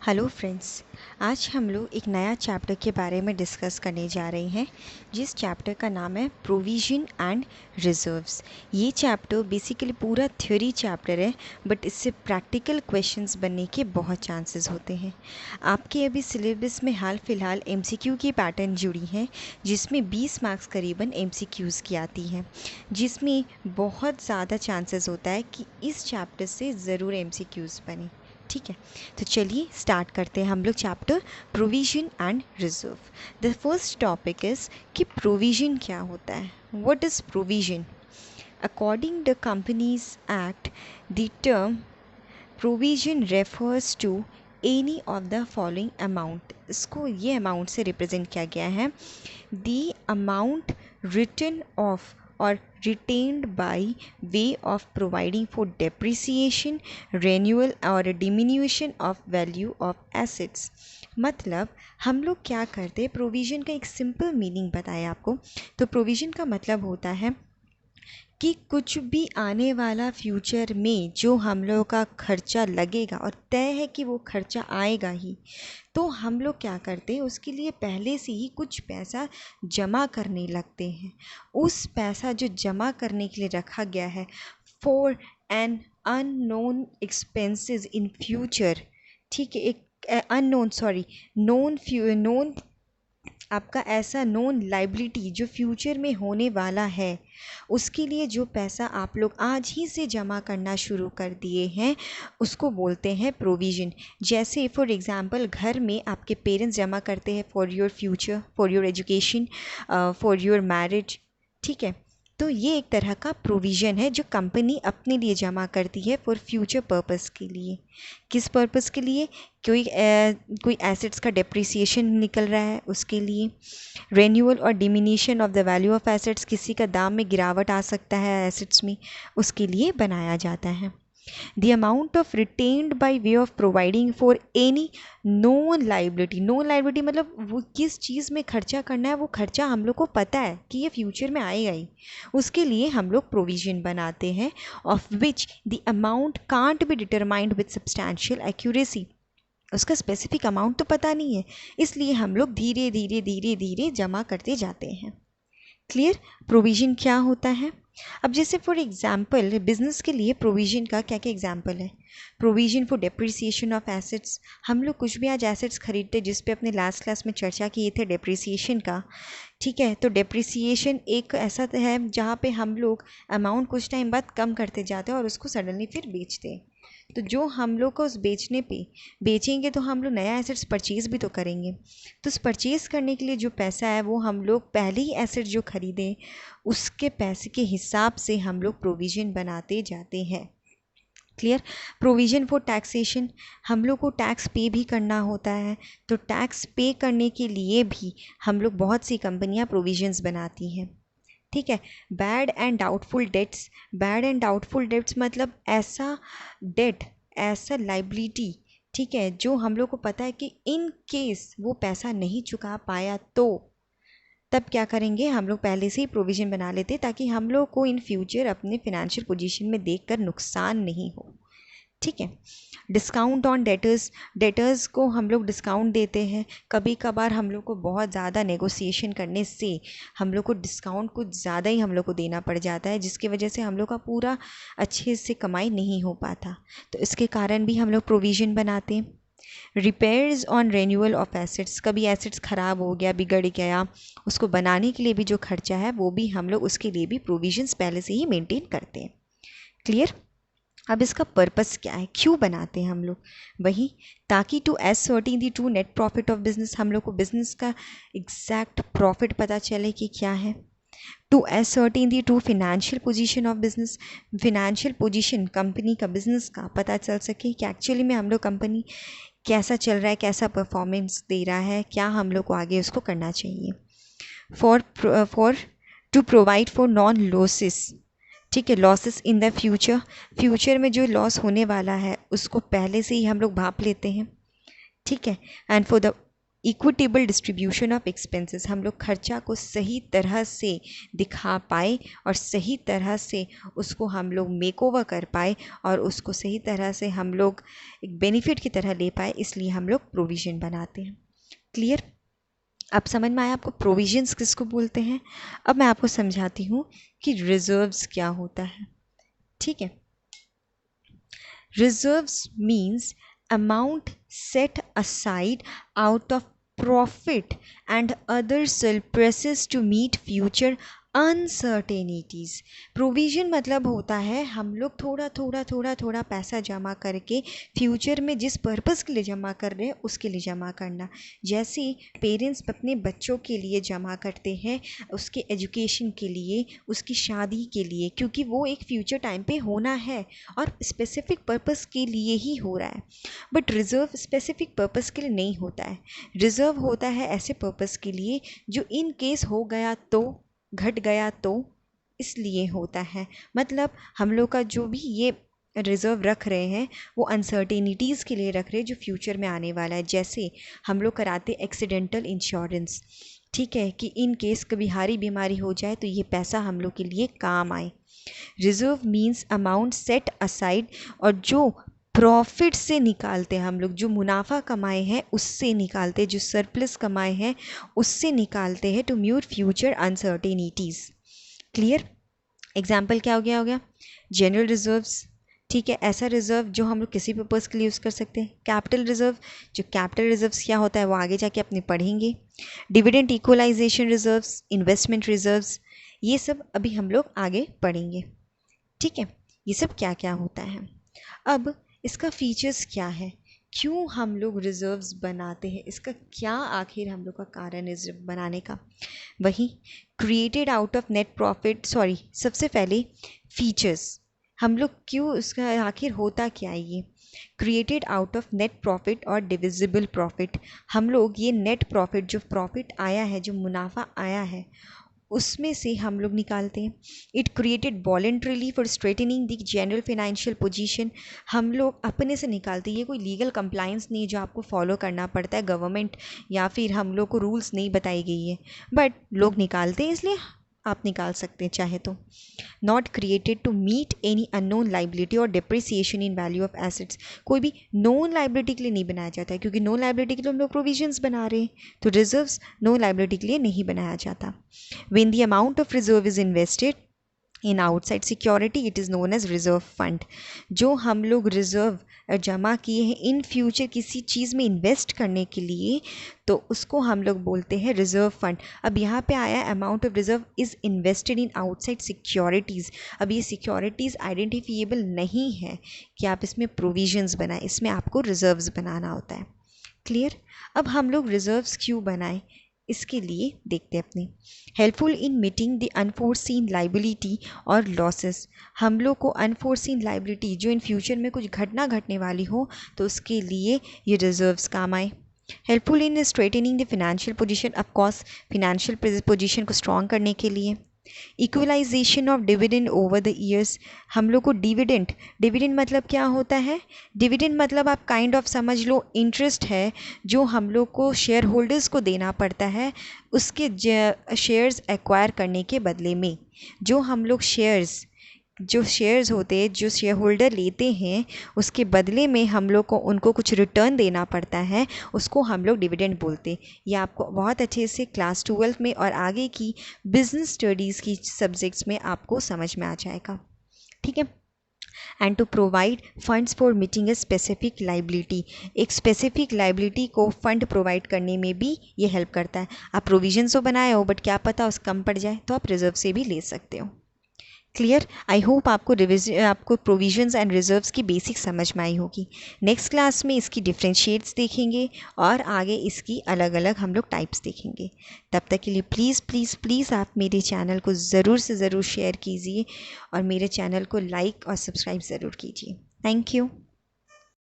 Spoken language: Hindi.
हेलो फ्रेंड्स, आज हम लोग एक नया चैप्टर के बारे में डिस्कस करने जा रहे हैं जिस चैप्टर का नाम है प्रोविजन एंड रिजर्व्स। ये चैप्टर बेसिकली पूरा थ्योरी चैप्टर है, बट इससे प्रैक्टिकल क्वेश्चंस बनने के बहुत चांसेस होते हैं। आपके अभी सिलेबस में हाल फिलहाल एमसीक्यू की पैटर्न जुड़ी है जिसमें 20 मार्क्स करीबन एमसीक्यूज़ की आती हैं, जिसमें बहुत ज़्यादा चांसेस होता है कि इस चैप्टर से ज़रूर एमसीक्यूज़ बने। ठीक है, तो चलिए स्टार्ट करते हैं हम लोग chapter provision and reserve. The first topic is कि प्रोविजन क्या होता है। What is provision? According the companies act, the term provision refers to any of the following amount. इसको ये अमाउंट से रिप्रेजेंट किया गया है, the amount written off or retained by way of providing for depreciation, renewal or diminution of value of assets। मतलब हम लोग क्या करते हैं, प्रोविज़न का एक सिंपल मीनिंग बताया आपको। तो प्रोविज़न का मतलब होता है कि कुछ भी आने वाला फ्यूचर में जो हम लोग का खर्चा लगेगा और तय है कि वो खर्चा आएगा ही, तो हम लोग क्या करते हैं, उसके लिए पहले से ही कुछ पैसा जमा करने लगते हैं। उस पैसा जो जमा करने के लिए रखा गया है for an unknown expenses in future, ठीक है, एक नोन आपका ऐसा नोन लाइबिलिटी जो फ्यूचर में होने वाला है, उसके लिए जो पैसा आप लोग आज ही से जमा करना शुरू कर दिए हैं उसको बोलते हैं प्रोविज़न। जैसे फॉर एग्ज़ाम्पल घर में आपके पेरेंट्स जमा करते हैं for your future, for your education, for your marriage. ठीक है, तो ये एक तरह का प्रोविज़न है जो कंपनी अपने लिए जमा करती है फॉर फ्यूचर पर्पस के लिए। किस पर्पस के लिए? कोई एसेट्स का डेप्रिसिएशन निकल रहा है उसके लिए, रेन्यूअल और diminishing of the value of assets, किसी का दाम में गिरावट आ सकता है एसेट्स में, उसके लिए बनाया जाता है। The amount of retained by way of providing for any known liability। known liability मतलब वो किस चीज़ में खर्चा करना है, वो खर्चा हम लोग को पता है कि ये फ्यूचर में आएगा ही, उसके लिए हम लोग प्रोविज़न बनाते हैं, of which the amount can't be determined with substantial accuracy। उसका स्पेसिफिक अमाउंट तो पता नहीं है, इसलिए हम लोग धीरे धीरे धीरे धीरे जमा करते जाते हैं। क्लियर? प्रोविज़न क्या होता है? अब जैसे फॉर एग्जांपल बिजनेस के लिए प्रोविज़न का क्या क्या एग्जांपल है? Provision for depreciation of assets. हम लोग कुछ भी आज एसेट्स खरीदते जिस पे अपने लास्ट क्लास में चर्चा किए थे डेप्रिसिएशन का। ठीक है, तो डेप्रिसिएशन एक ऐसा है जहाँ पे हम लोग अमाउंट कुछ टाइम बाद कम करते जाते हैं और उसको सडनली फिर बेचते हैं। तो जो हम लोग को उस बेचने पे बेचेंगे तो हम लोग नया एसेट्स परचेज़ भी तो करेंगे, तो उस परचेज़ करने के लिए जो पैसा है वो हम लोग पहले ही एसेट जो खरीदें उसके पैसे के हिसाब से हम लोग प्रोविज़न बनाते जाते हैं। क्लियर? प्रोविज़न फॉर टैक्सेशन, हम लोग को टैक्स पे भी करना होता है, तो टैक्स पे करने के लिए भी हम लोग बहुत सी कंपनियां प्रोविज़न्स बनाती हैं। ठीक है, bad and doubtful debts. Bad and doubtful debts मतलब ऐसा डेट, ऐसा लाइबिलिटी, ठीक है, जो हम लोग को पता है कि इन केस वो पैसा नहीं चुका पाया तो तब क्या करेंगे, हम लोग पहले से ही प्रोविज़न बना लेते ताकि हम लोग को इन फ्यूचर अपने फिनेंशियल पोजीशन में देखकर नुकसान नहीं हो। ठीक है, डिस्काउंट ऑन डेटर्स। डेटर्स को हम लोग डिस्काउंट देते हैं, कभी कभार हम लोग को बहुत ज़्यादा नेगोशिएशन करने से हम लोग को डिस्काउंट कुछ ज़्यादा ही हम लोग को देना पड़ जाता है, जिसकी वजह से हम लोग का पूरा अच्छे से कमाई नहीं हो पाता, तो इसके कारण भी हम लोग प्रोविज़न बनाते हैं। Repairs on renewal of assets. कभी एसेट्स ख़राब हो गया, बिगड़ गया, उसको बनाने के लिए भी जो खर्चा है वो भी हम लोग उसके लिए भी प्रोविजंस पहले से ही मेंटेन करते हैं। क्लियर? अब इसका पर्पस क्या है, क्यों बनाते हैं हम लोग? वही, ताकि to ascertain the true net profit of business, हम लोग को बिजनेस का एग्जैक्ट प्रॉफिट पता चले कि क्या है। To ascertain the true financial position of business, financial position company का, बिजनेस का पता चल सके कि एक्चुअली में हम लोग कंपनी कैसा चल रहा है, कैसा परफॉर्मेंस दे रहा है, क्या हम लोग को आगे उसको करना चाहिए। For to provide for known losses. ठीक है, losses in the future, future में जो लॉस होने वाला है उसको पहले से ही हम लोग भाप लेते हैं। ठीक है, and for the equitable distribution of expenses, हम लोग खर्चा को सही तरह से दिखा पाए और सही तरह से उसको हम लोग मेक ओवर कर पाए और उसको सही तरह से हम लोग एक बेनिफिट की तरह ले पाए, इसलिए हम लोग प्रोविज़न बनाते हैं। क्लियर? अब समझ में आया आपको प्रोविजंस किसको बोलते हैं। अब मैं आपको समझाती हूँ कि रिजर्व्स क्या होता है। ठीक है, reserves means amount set aside out of profit and other surpluses to meet future uncertainties. Provision मतलब होता है हम लोग थोड़ा पैसा जमा करके फ्यूचर में जिस पर्पज़ के लिए जमा कर रहे हैं उसके लिए जमा करना। जैसे पेरेंट्स अपने बच्चों के लिए जमा करते हैं, उसके एजुकेशन के लिए, उसकी शादी के लिए, क्योंकि वो एक फ्यूचर टाइम पे होना है और स्पेसिफिक पर्पज़ के लिए ही हो रहा है। बट रिज़र्व स्पेसिफिक पर्पज़ के लिए नहीं होता है। रिज़र्व होता है ऐसे पर्पज़ के लिए जो इन केस हो गया तो, घट गया तो, इसलिए होता है। मतलब हम लोग का जो भी ये रिज़र्व रख रहे हैं वो अनसर्टेनिटीज़ के लिए रख रहे हैं जो फ्यूचर में आने वाला है। जैसे हम लोग कराते एक्सीडेंटल इंश्योरेंस, ठीक है, कि इन केस कभी भारी बीमारी हो जाए तो ये पैसा हम लोग के लिए काम आए। Reserve means amount set aside, और जो प्रॉफिट से निकालते हैं हम लोग, जो मुनाफा कमाए हैं उससे निकालते हैं, जो सरप्लस कमाए हैं उससे निकालते हैं to meet future uncertainties. Clear? Example क्या हो गया जनरल रिजर्व्स, ठीक है, ऐसा रिजर्व जो हम लोग किसी पर्पज़ के लिए यूज़ कर सकते हैं। कैपिटल रिजर्व, जो कैपिटल रिजर्व्स क्या होता है वो आगे जाके अपने पढ़ेंगे। Dividend equalisation reserves, investment reserves, ये सब अभी हम लोग आगे पढ़ेंगे। ठीक है, ये सब क्या क्या होता है। अब इसका फीचर्स क्या है, क्यों हम लोग रिजर्व्स बनाते हैं, इसका क्या आखिर हम लोग का कारण है रिजर्व बनाने का। वही created out of net profit, sorry सबसे पहले फीचर्स, हम लोग क्यों, इसका आखिर होता क्या है। ये created out of net profit और डिविजिबल प्रॉफिट, हम लोग ये नेट प्रॉफिट, जो प्रॉफिट आया है, जो मुनाफा आया है, उसमें से हम लोग निकालते हैं। It created voluntarily for straightening the general financial position, हम लोग अपने से निकालते हैं। ये कोई लीगल कंप्लाइंस नहीं है जो आपको फॉलो करना पड़ता है, गवर्नमेंट या फिर हम लोग को रूल्स नहीं बताई गई है, बट लोग निकालते हैं, इसलिए आप निकाल सकते हैं चाहे तो। Not created to meet any unknown liability और depreciation in value of assets, कोई भी नोन लाइबिलिटी के लिए नहीं बनाया जाता है, क्योंकि नोन लाइबिलिटी के लिए हम लोग प्रोविजंस बना रहे हैं, तो रिजर्व्स नोन लाइबिलिटी के लिए नहीं बनाया जाता। When the amount of reserve is invested in outside security it is known as reserve fund, जो हम लोग रिजर्व जमा किए हैं इन फ्यूचर किसी चीज़ में इन्वेस्ट करने के लिए, तो उसको हम लोग बोलते हैं रिजर्व फंड। अब यहाँ पे आया amount of reserve is invested in outside securities, अब ये सिक्योरिटीज़ आइडेंटिफिएबल नहीं है कि आप इसमें प्रोविजंस बनाएं, इसमें आपको रिजर्व्स बनाना होता है। क्लियर? अब हम लोग रिजर्व्स क्यों बनाएं, इसके लिए देखते हैं अपने। Helpful in meeting the unforeseen liability और लॉसेस, हम लोग को अनफोर्सीन लाइबिलिटी जो इन फ्यूचर में कुछ घटना घटने वाली हो तो उसके लिए ये रिजर्व्स काम आए। Helpful in strengthening the financial position, of course financial position को स्ट्रॉन्ग करने के लिए। Equalisation of dividend over the years, हम लोग को डिविडेंड मतलब क्या होता है, डिविडेंड मतलब आप काइंड ऑफ समझ लो इंटरेस्ट है जो हम लोग को शेयर होल्डर्स को देना पड़ता है उसके शेयर्स एक्वायर करने के बदले में। जो हम लोग जो शेयर्स होते हैं, जो शेयर होल्डर लेते हैं, उसके बदले में हम लोग को उनको कुछ रिटर्न देना पड़ता है, उसको हम लोग डिविडेंड बोलते हैं। ये आपको बहुत अच्छे से क्लास 12 में और आगे की बिजनेस स्टडीज़ की सब्जेक्ट्स में आपको समझ में आ जाएगा। ठीक है। And to provide funds for meeting a specific liability, एक स्पेसिफिक लाइबिलिटी को फंड प्रोवाइड करने में भी ये हेल्प करता है। आप प्रोविजन तो बनाए हो बट क्या पता उस कम पड़ जाए तो आप रिजर्व से भी ले सकते हो। क्लियर? आई होप आपको प्रोविजंस एंड रिजर्व्स की बेसिक समझ में आई होगी। नेक्स्ट क्लास में इसकी डिफ्रेंशिएट्स देखेंगे और आगे इसकी अलग अलग हम लोग टाइप्स देखेंगे। तब तक के लिए प्लीज़ प्लीज़ प्लीज़ आप मेरे चैनल को ज़रूर से ज़रूर शेयर कीजिए और मेरे चैनल को लाइक और सब्सक्राइब ज़रूर कीजिए। Thank you.